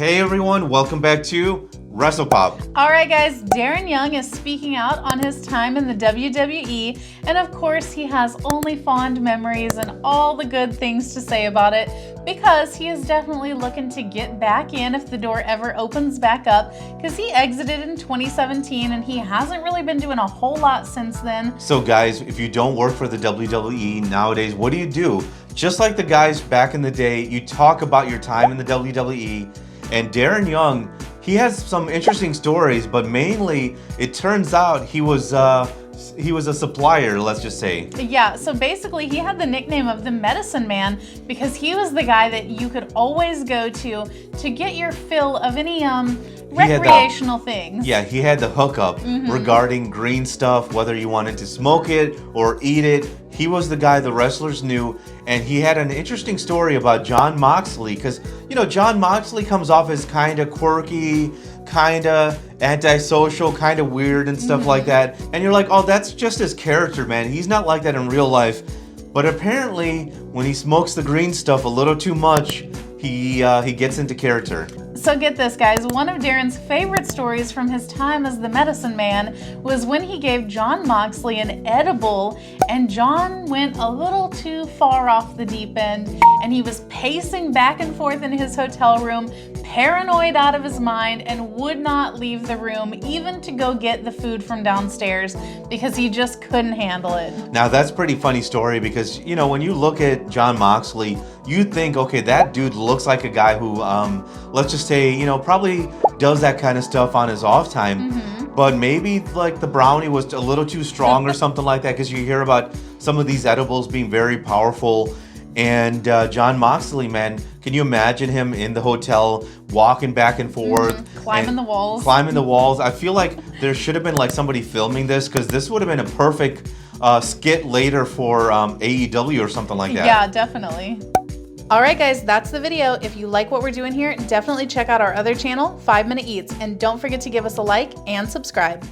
Hey everyone, welcome back to WrestlePop. All right, guys, Darren Young is speaking out on his time in the WWE, and of course, he has only fond memories and all the good things to say about it because he is definitely looking to get back in if the door ever opens back up, because he exited in 2017 and he hasn't really been doing a whole lot since then. So guys, if you don't work for the WWE nowadays, what do? Just like the guys back in the day, you talk about your time in the WWE, and Darren Young, he has some interesting stories, but mainly it turns out he was a supplier, let's just say. Yeah, so basically he had the nickname of the Medicine Man because he was the guy that you could always go to get your fill of any recreational things. Yeah, he had the hookup regarding green stuff, whether you wanted to smoke it or eat it. He was the guy the wrestlers knew, and he had an interesting story about Jon Moxley, because, you know, Jon Moxley comes off as kind of quirky, kind of antisocial, kind of weird and stuff like that. And you're like, oh, that's just his character, man. He's not like that in real life. But apparently, when he smokes the green stuff a little too much, he gets into character. So get this, guys, one of Darren's favorite stories from his time as the Medicine Man was when he gave Jon Moxley an edible, and Jon went a little too far off the deep end, and he was pacing back and forth in his hotel room, paranoid out of his mind, and would not leave the room even to go get the food from downstairs because he just couldn't handle it. Now that's a pretty funny story because, you know, when you look at Jon Moxley, you think, okay, that dude looks like a guy who, let's just say, you know, probably does that kind of stuff on his off time. But maybe like the brownie was a little too strong or something like that, because you hear about some of these edibles being very powerful. And Jon Moxley, man, can you imagine him in the hotel walking back and forth, climbing the walls? Climbing the walls. I feel like there should have been like somebody filming this, because this would have been a perfect skit later for AEW or something like that. Yeah, definitely. All right, guys, that's the video. If you like what we're doing here, definitely check out our other channel, 5 Minute Eats, and don't forget to give us a like and subscribe.